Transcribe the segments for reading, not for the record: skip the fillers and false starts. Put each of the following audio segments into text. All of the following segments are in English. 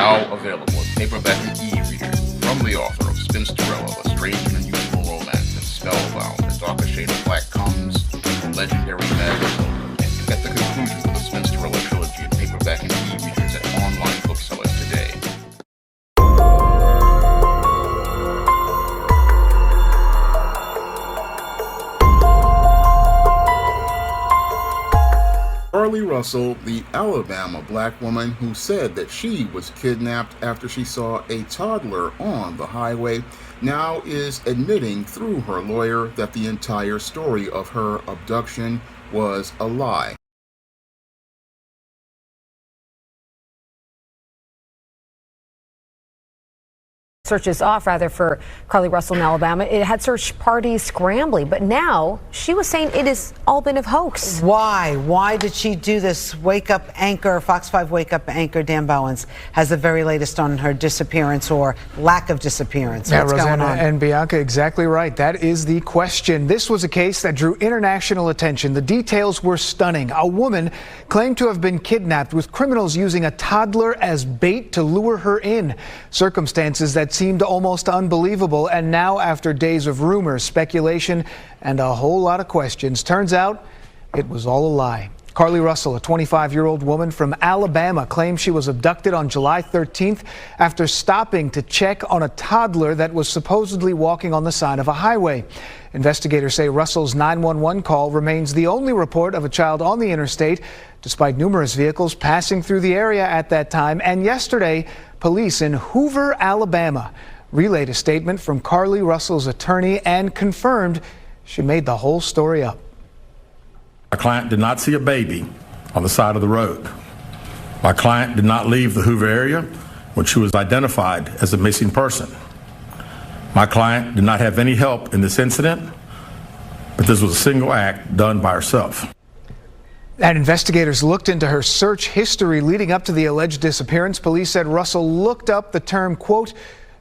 now available as paperback and e-readers from the author of Spinsterella, A Strange and Unusual Romance, and Spellbound, A Darker Shade of Black comes from Legendary Magazine. And you get the conclusion of the Spinsterella trilogy in paperback and e-readers at online booksellers today. Carlee Russell, the Alabama black woman who said that she was kidnapped after she saw a toddler on the highway, now is admitting through her lawyer that the entire story of her abduction was a lie. Searches off for Carlee Russell in Alabama. It had search parties scrambling, but now she was saying it has all been a hoax. Why? Why did she do this? Wake Up anchor, Fox 5 Wake Up anchor Dan Bowens has the very latest on her disappearance or lack of disappearance. Yeah, What's Rosanna going on? and Bianca, exactly right. That is the question. This was a case that drew international attention. The details were stunning. A woman claimed to have been kidnapped with criminals using a toddler as bait to lure her in. Circumstances that seemed almost unbelievable, and now after days of rumors, speculation, and a whole lot of questions, turns out it was all a lie. Carlee Russell, a 25-year-old woman from Alabama, claims she was abducted on July 13th after stopping to check on a toddler that was supposedly walking on the side of a highway. Investigators say Russell's 911 call remains the only report of a child on the interstate, despite numerous vehicles passing through the area at that time. And yesterday, police in Hoover, Alabama, relayed a statement from Carlee Russell's attorney and confirmed she made the whole story up. My client did not see a baby on the side of the road. My client did not leave the Hoover area when she was identified as a missing person. My client did not have any help in this incident, but this was a single act done by herself. And investigators looked into her search history leading up to the alleged disappearance. Police said Russell looked up the term, quote,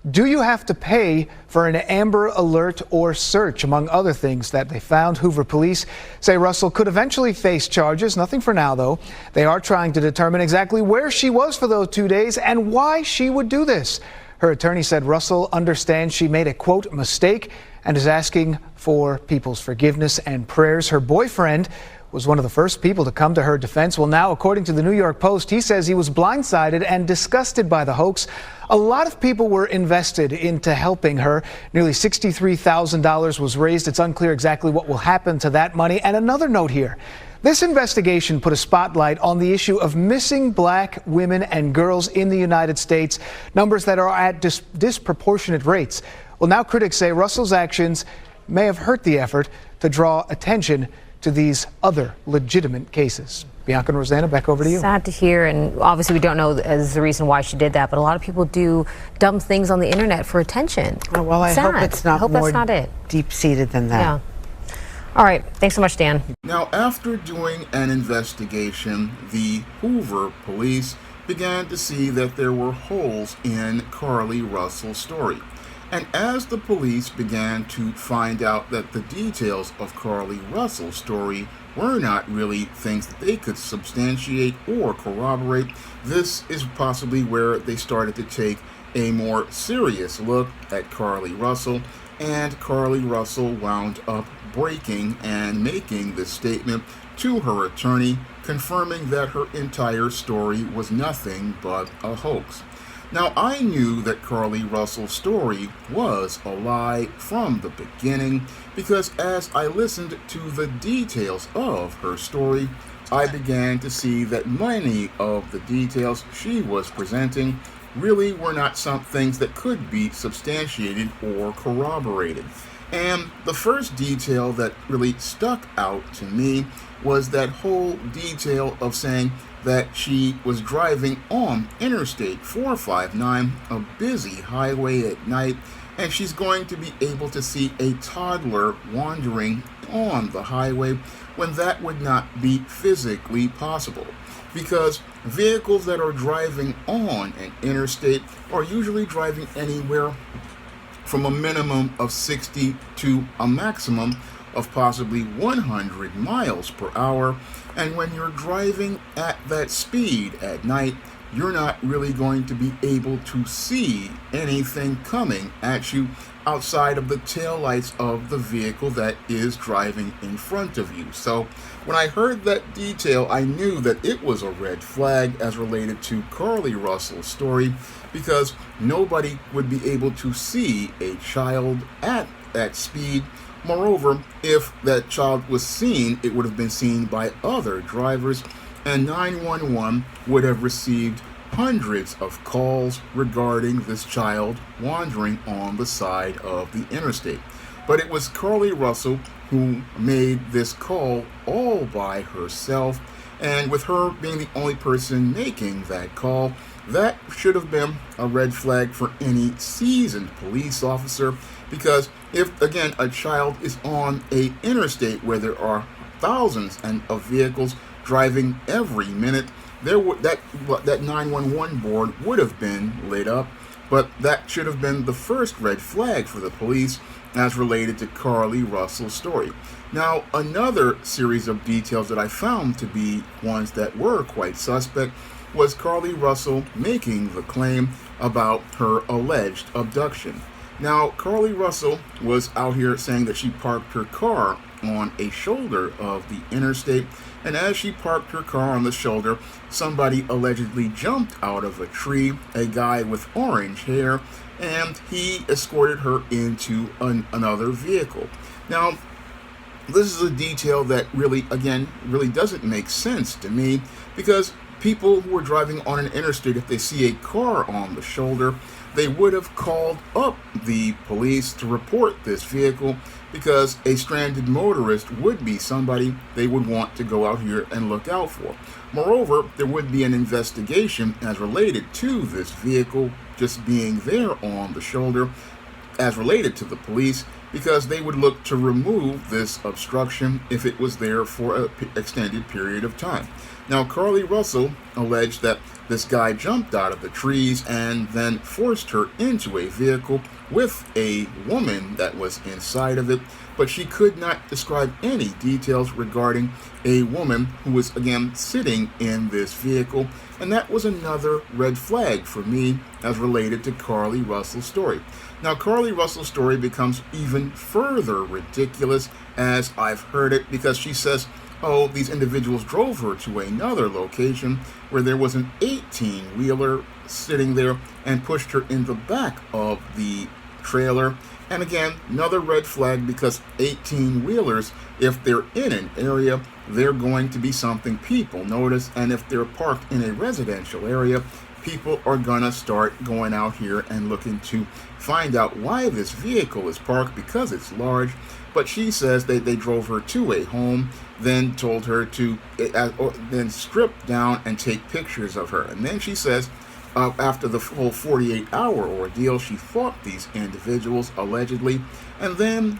"Do you have to pay for an Amber Alert or search?" among other things that they found. Hoover police say Russell could eventually face charges. Nothing for now, though. They are trying to determine exactly where she was for those 2 days and why she would do this. Her attorney said Russell understands she made a, quote, mistake and is asking for people's forgiveness and prayers. Her boyfriend was one of the first people to come to her defense. Well, now, according to the New York Post, he says he was blindsided and disgusted by the hoax. A lot of people were invested into helping her. Nearly $63,000 was raised. It's unclear exactly what will happen to that money. And another note here. This investigation put a spotlight on the issue of missing black women and girls in the United States, numbers that are at disproportionate rates. Well, now critics say Russell's actions may have hurt the effort to draw attention to these other legitimate cases. Bianca and Rosanna, back over to you. Sad to hear, and obviously we don't know as the reason why she did that, but a lot of people do dumb things on the internet for attention. Oh, well, I hope it's not more that's not it. deep-seated than that. Yeah. All right. Thanks so much, Dan. Now, after doing an investigation, the Hoover police began to see that there were holes in Carlee Russell's story. And as the police began to find out that the details of Carlee Russell's story were not really things that they could substantiate or corroborate, this is possibly where they started to take a more serious look at Carlee Russell, and Carlee Russell wound up breaking and making this statement to her attorney, confirming that her entire story was nothing but a hoax. Now, I knew that Carlee Russell's story was a lie from the beginning because as I listened to the details of her story, I began to see that many of the details she was presenting really were not some things that could be substantiated or corroborated. And the first detail that really stuck out to me was that whole detail of saying that she was driving on Interstate 459, a busy highway at night, and she's going to be able to see a toddler wandering on the highway when that would not be physically possible. Because vehicles that are driving on an interstate are usually driving anywhere from a minimum of 60 to a maximum of possibly 100 miles per hour. And when you're driving at that speed at night, you're not really going to be able to see anything coming at you outside of the taillights of the vehicle that is driving in front of you. So when I heard that detail, I knew that it was a red flag as related to Carlee Russell's story, because nobody would be able to see a child at that speed. Moreover, if that child was seen, it would have been seen by other drivers, and 911 would have received hundreds of calls regarding this child wandering on the side of the interstate. But it was Carlee Russell who made this call all by herself, and with her being the only person making that call, that should have been a red flag for any seasoned police officer, because if, again, a child is on a interstate where there are thousands of vehicles driving every minute, that 911 board would have been lit up. But that should have been the first red flag for the police as related to Carlee Russell's story. Now, another series of details that I found to be ones that were quite suspect was Carlee Russell making the claim about her alleged abduction. Now, Carlee Russell was out here saying that she parked her car on a shoulder of the interstate, and as she parked her car on the shoulder, somebody allegedly jumped out of a tree, a guy with orange hair, and he escorted her into another vehicle. Now, this is a detail that really doesn't make sense to me, because people who are driving on an interstate, if they see a car on the shoulder, they would have called up the police to report this vehicle, because a stranded motorist would be somebody they would want to go out here and look out for. Moreover, there would be an investigation as related to this vehicle just being there on the shoulder as related to the police, because they would look to remove this obstruction if it was there for an extended period of time. Now, Carlee Russell alleged that this guy jumped out of the trees and then forced her into a vehicle with a woman that was inside of it, but she could not describe any details regarding a woman who was, again, sitting in this vehicle, and that was another red flag for me as related to Carlee Russell's story. Now, Carlee Russell's story becomes even further ridiculous as I've heard it, because she says, oh, these individuals drove her to another location where there was an 18-wheeler sitting there and pushed her in the back of the trailer. And again, another red flag, because 18-wheelers, if they're in an area, they're going to be something people notice. And if they're parked in a residential area, people are gonna start going out here and looking to find out why this vehicle is parked, because it's large. But she says they drove her to a home, then told her to then strip down and take pictures of her. And then she says after the whole 48-hour ordeal, she fought these individuals allegedly, and then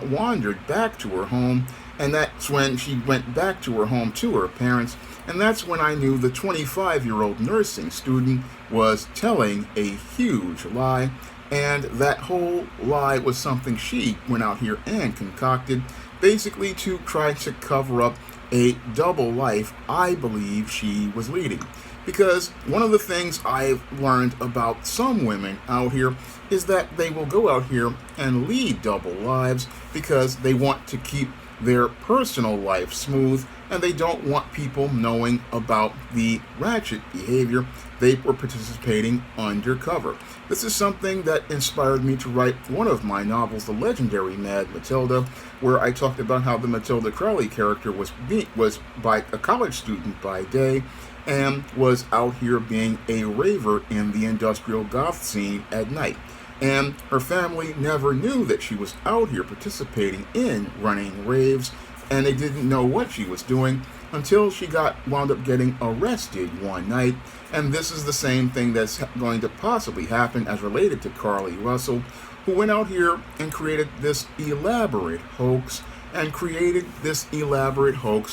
wandered back to her home. And that's when she went back to her home to her parents. And that's when I knew the 25-year-old nursing student was telling a huge lie. And that whole lie was something she went out here and concocted, basically to try to cover up a double life I believe she was leading. Because one of the things I've learned about some women out here is that they will go out here and lead double lives because they want to keep their personal life smooth, and they don't want people knowing about the ratchet behavior they were participating undercover. This is something that inspired me to write one of my novels, The Legendary Mad Matilda, where I talked about how the Matilda Carlee character was by a college student by day and was out here being a raver in the industrial goth scene at night. And her family never knew that she was out here participating in running raves, and they didn't know what she was doing until she wound up getting arrested one night. And this is the same thing that's going to possibly happen as related to Carlee Russell, who went out here and created this elaborate hoax,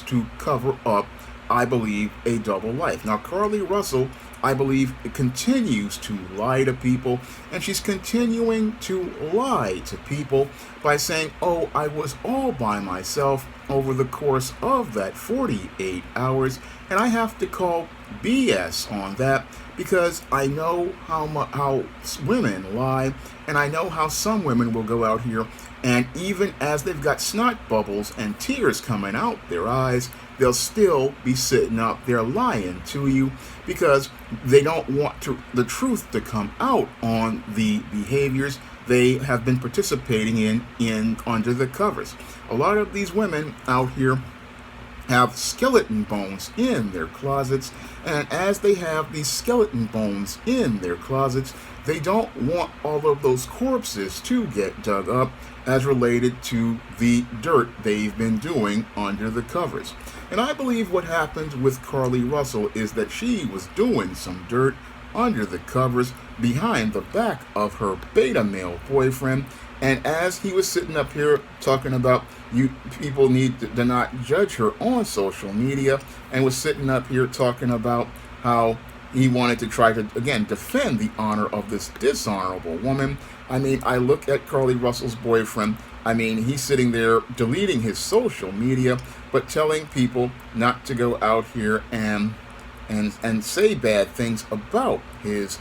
to cover up, I believe, a double life. Now, Carlee Russell I believe it continues to lie to people, and she's continuing to lie to people by saying, oh, I was all by myself over the course of that 48 hours, and I have to call BS on that because I know how women lie, and I know how some women will go out here and even as they've got snot bubbles and tears coming out their eyes, they'll still be sitting up there lying to you because they don't want the truth to come out on the behaviors they have been participating in under the covers. A lot of these women out here have skeleton bones in their closets, and as they have these skeleton bones in their closets, they don't want all of those corpses to get dug up as related to the dirt they've been doing under the covers. And I believe what happened with Carlee Russell is that she was doing some dirt under the covers behind the back of her beta male boyfriend. And as he was sitting up here talking about you people need to not judge her on social media, and was sitting up here talking about how he wanted to try to, again, defend the honor of this dishonorable woman. I mean, I look at Carlee Russell's boyfriend. I mean, he's sitting there deleting his social media, but telling people not to go out here and say bad things about his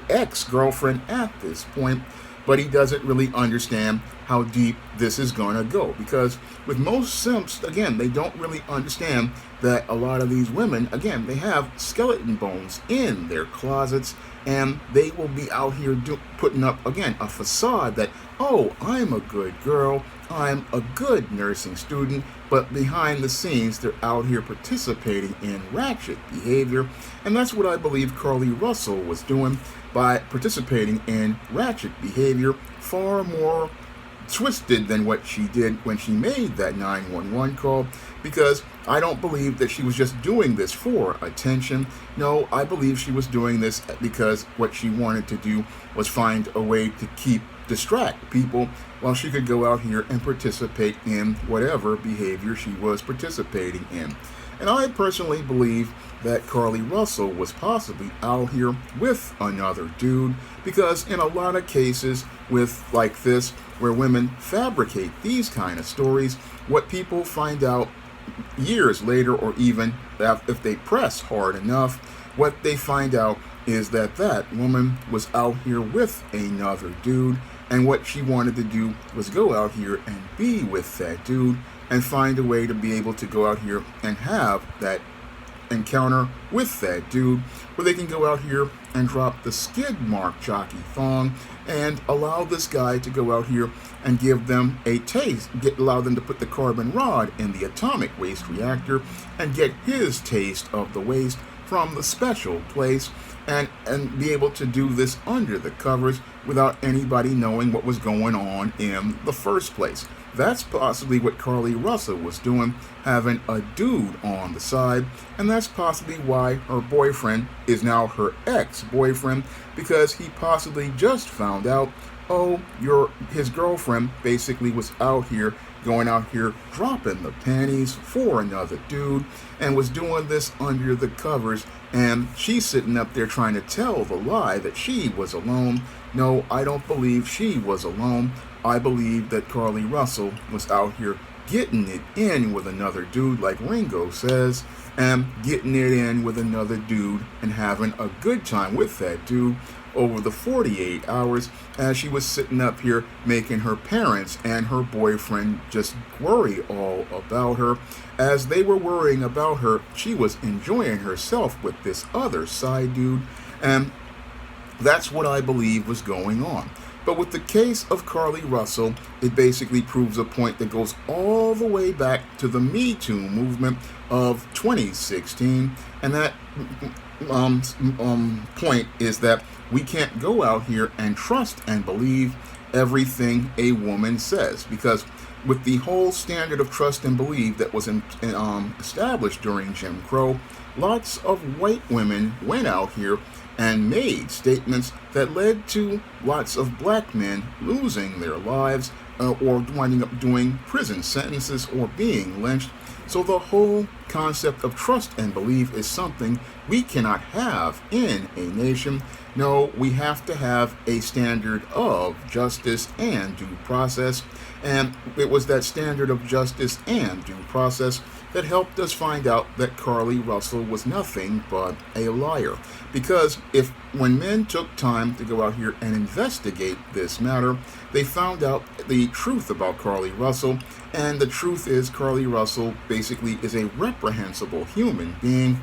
ex-girlfriend at this point. But he doesn't really understand how deep this is going to go, because with most simps, again, they don't really understand that a lot of these women, again, they have skeleton bones in their closets, and they will be out here putting up, again, a facade that, oh, I'm a good girl, I'm a good nursing student, but behind the scenes, they're out here participating in ratchet behavior. And that's what I believe Carlee Russell was doing by participating in ratchet behavior, far more twisted than what she did when she made that 911 call, because I don't believe that she was just doing this for attention. No, I believe she was doing this because what she wanted to do was find a way to distract people while she could go out here and participate in whatever behavior she was participating in. And I personally believe that Carlee Russell was possibly out here with another dude, because in a lot of cases with like this, where women fabricate these kind of stories, what people find out years later, or even if they press hard enough, what they find out is that that woman was out here with another dude, and what she wanted to do was go out here and be with that dude and find a way to be able to go out here and have that encounter with that dude where they can go out here and drop the skid mark jockey thong and allow this guy to go out here and give them a taste, allow them to put the carbon rod in the atomic waste reactor and get his taste of the waste from the special place, and be able to do this under the covers without anybody knowing what was going on in the first place. That's possibly what Carlee Russell was doing, having a dude on the side, and that's possibly why her boyfriend is now her ex-boyfriend, because he possibly just found out, oh, his girlfriend basically was out here, going out here dropping the panties for another dude, and was doing this under the covers, and she's sitting up there trying to tell the lie that she was alone. No, I don't believe she was alone. I believe that Carlee Russell was out here getting it in with another dude, like Ringo says, and getting it in with another dude and having a good time with that dude over the 48 hours, as she was sitting up here making her parents and her boyfriend just worry all about her. As they were worrying about her, she was enjoying herself with this other side dude, and that's what I believe was going on. But with the case of Carlee Russell, it basically proves a point that goes all the way back to the Me Too movement of 2016, and that point is that we can't go out here and trust and believe everything a woman says, because with the whole standard of trust and believe that was established during Jim Crow, lots of white women went out here and made statements that led to lots of black men losing their lives or winding up doing prison sentences or being lynched. So the whole concept of trust and belief is something we cannot have in a nation. No, we have to have a standard of justice and due process. And it was that standard of justice and due process that helped us find out that Carlee Russell was nothing but a liar. Because when men took time to go out here and investigate this matter, they found out the truth about Carlee Russell. And the truth is, Carlee Russell basically is a reprehensible human being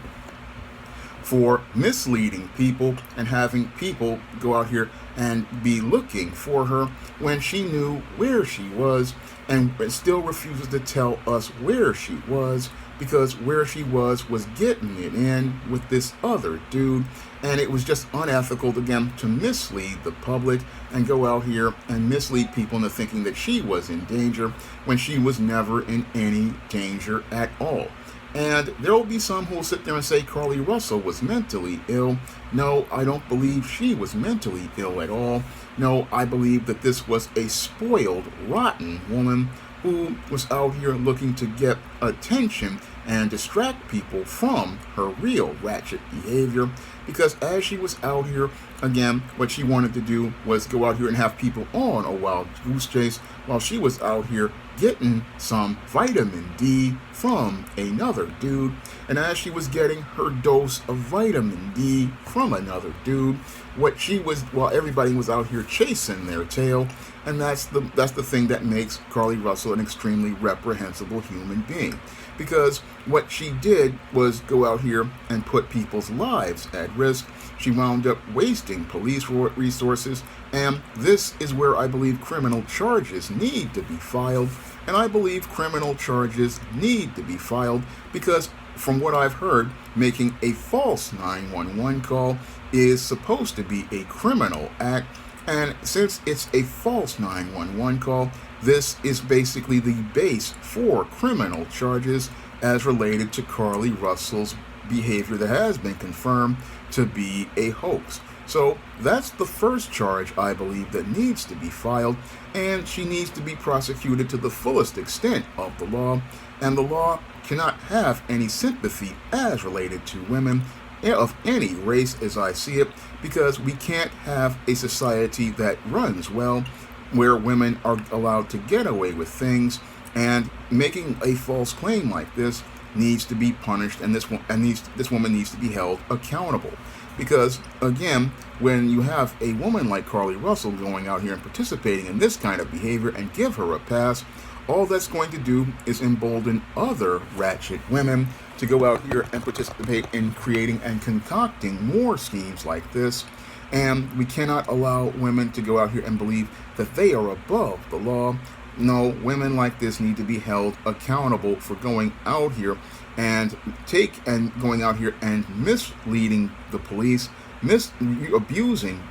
for misleading people and having people go out here and be looking for her when she knew where she was, and still refuses to tell us where she was, because where she was getting it in with this other dude. And it was just unethical, again, to mislead the public and go out here and mislead people into thinking that she was in danger when she was never in any danger at all. And there will be some who will sit there and say Carlee Russell was mentally ill. No, I don't believe she was mentally ill at all. No, I believe that this was a spoiled, rotten woman who was out here looking to get attention and distract people from her real ratchet behavior. Because as she was out here, again, what she wanted to do was go out here and have people on a wild goose chase while she was out here getting some vitamin D from another dude. And as she was getting her dose of vitamin D from another dude, while everybody was out here chasing their tail. And that's the thing that makes Carlee Russell an extremely reprehensible human being. Because what she did was go out here and put people's lives at risk. She wound up wasting police resources, and this is where I believe criminal charges need to be filed. And I believe criminal charges need to be filed because, from what I've heard, making a false 911 call is supposed to be a criminal act. And since it's a false 911 call, this is basically the base for criminal charges as related to Carlee Russell's behavior that has been confirmed to be a hoax. So that's the first charge I believe that needs to be filed, and she needs to be prosecuted to the fullest extent of the law. And the law cannot have any sympathy as related to women of any race as I see it, because we can't have a society that runs well where women are allowed to get away with things, and making a false claim like this needs to be punished, and this woman needs to be held accountable. Because again, when you have a woman like Carlee Russell going out here and participating in this kind of behavior and give her a pass, all that's going to do is embolden other ratchet women to go out here and participate in creating and concocting more schemes like this. And we cannot allow women to go out here and believe that they are above the law. No, women like this need to be held accountable for going out here and going out here and misleading the police, abusing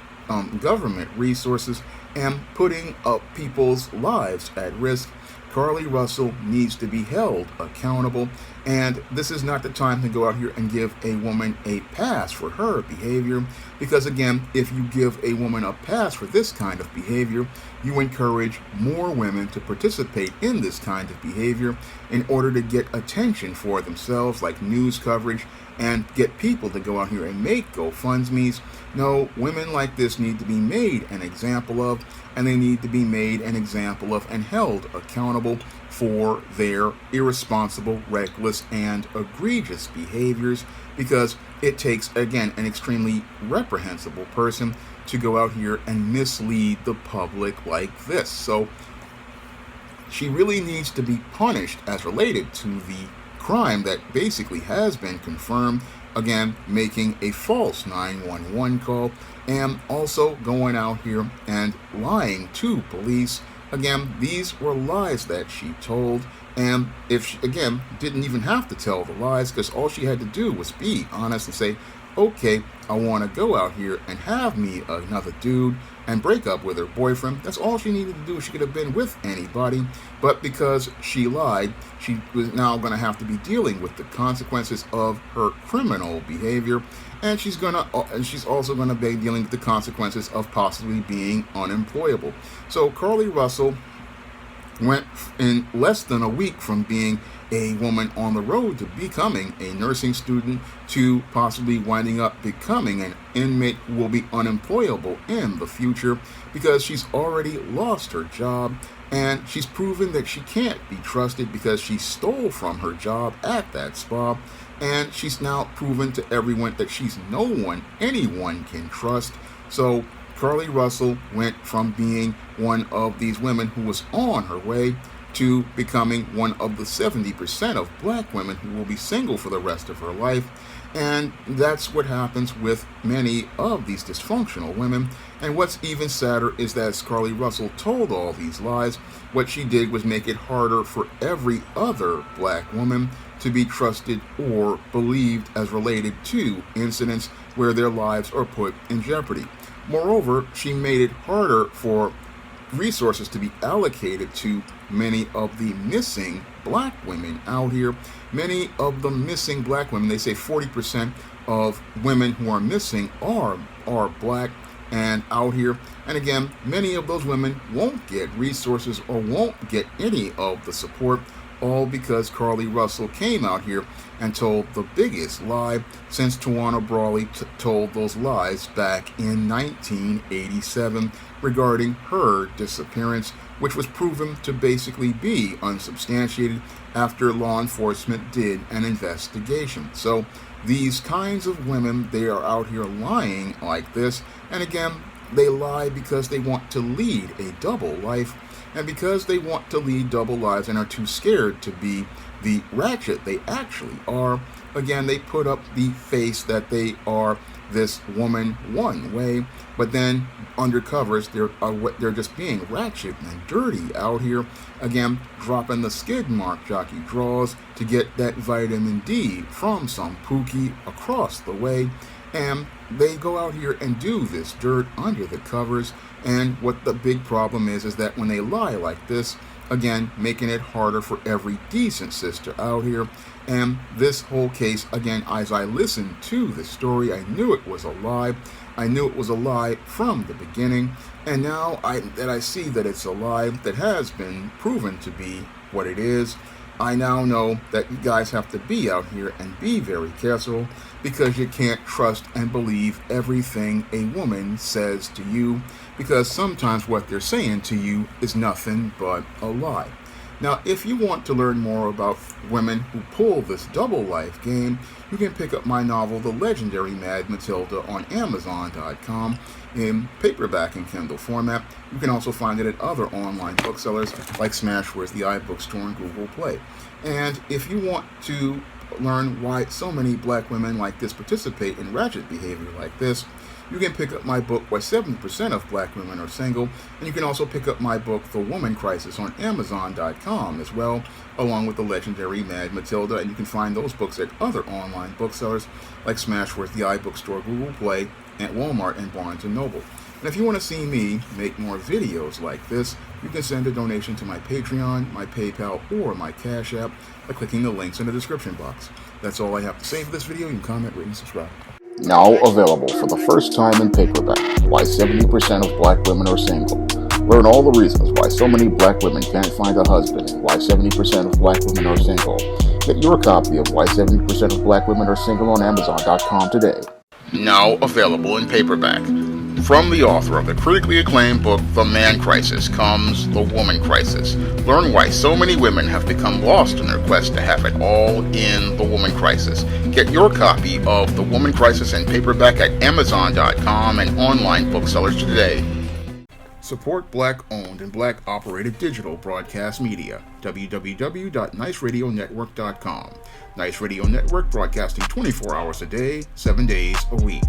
government resources, and putting up people's lives at risk. Carlee Russell needs to be held accountable, and this is not the time to go out here and give a woman a pass for her behavior, because again, if you give a woman a pass for this kind of behavior, you encourage more women to participate in this kind of behavior in order to get attention for themselves, like news coverage, and get people to go out here and make GoFundMes. No, women like this need to be made an example of, and they need to be made an example of and held accountable for their irresponsible, reckless, and egregious behaviors, because it takes, again, an extremely reprehensible person to go out here and mislead the public like this. So she really needs to be punished as related to the crime that basically has been confirmed, again, making a false 911 call, and also going out here and lying to police. Again, these were lies that she told, and if she, again, didn't even have to tell the lies, because all she had to do was be honest and say, okay, I want to go out here and have me another dude and break up with her boyfriend. That's all she needed to do. She could have been with anybody, but because she lied, she was now going to have to be dealing with the consequences of her criminal behavior, and she's also going to be dealing with the consequences of possibly being unemployable. So Carlee Russell went in less than a week from being a woman on the road to becoming a nursing student to possibly winding up becoming an inmate who will be unemployable in the future because she's already lost her job, and she's proven that she can't be trusted because she stole from her job at that spa, and she's now proven to everyone that she's no one anyone can trust. So Carlee Russell went from being one of these women who was on her way to becoming one of the 70% of black women who will be single for the rest of her life. And that's what happens with many of these dysfunctional women. And what's even sadder is that as Carlee Russell told all these lies, what she did was make it harder for every other black woman to be trusted or believed as related to incidents where their lives are put in jeopardy. Moreover, she made it harder for resources to be allocated to many of the missing black women out here. Many of the missing black women, they say 40% of women who are missing are black and out here. And again, many of those women won't get resources or won't get any of the support, all because Carlee Russell came out here and told the biggest lie since Tawana Brawley told those lies back in 1987 regarding her disappearance, which was proven to basically be unsubstantiated after law enforcement did an investigation. So these kinds of women, they are out here lying like this, and again, they lie because they want to lead a double life. And because they want to lead double lives and are too scared to be the ratchet they actually are, again, they put up the face that they are this woman one way, but then under covers, they're just being ratchet and dirty out here. Again, dropping the skid mark jockey draws to get that vitamin D from some Pookie across the way. And they go out here and do this dirt under the covers. And what the big problem is that when they lie like this, again, making it harder for every decent sister out here. And this whole case, again, as I listened to the story, I knew it was a lie. I knew it was a lie from the beginning. And now that I see that it's a lie that has been proven to be what it is, I now know that you guys have to be out here and be very careful, because you can't trust and believe everything a woman says to you, because sometimes what they're saying to you is nothing but a lie. Now, if you want to learn more about women who pull this double life game, you can pick up my novel, The Legendary Mad Matilda, on Amazon.com in paperback and Kindle format. You can also find it at other online booksellers like Smashware's The iBookstore and Google Play. And if you want to learn why so many black women like this participate in ratchet behavior like this, you can pick up my book, Why 70% of Black Women Are Single, and you can also pick up my book, The Woman Crisis, on Amazon.com as well, along with The Legendary Mad Matilda, and you can find those books at other online booksellers like Smashworth, The iBookstore, Google Play, at Walmart, and Barnes & Noble. And if you want to see me make more videos like this, you can send a donation to my Patreon, my PayPal, or my Cash App by clicking the links in the description box. That's all I have to say for this video. You can comment, rate, and subscribe. Now available for the first time in paperback, Why 70% of Black Women Are Single. Learn all the reasons why so many black women can't find a husband and why 70% of black women are single. Get your copy of Why 70% of Black Women Are Single on Amazon.com today. Now available in paperback. From the author of the critically acclaimed book, The Man Crisis, comes The Woman Crisis. Learn why so many women have become lost in their quest to have it all in The Woman Crisis. Get your copy of The Woman Crisis in paperback at Amazon.com and online booksellers today. Support Black-owned and Black-operated digital broadcast media. www.niceradionetwork.com. Nice Radio Network, broadcasting 24 hours a day, 7 days a week.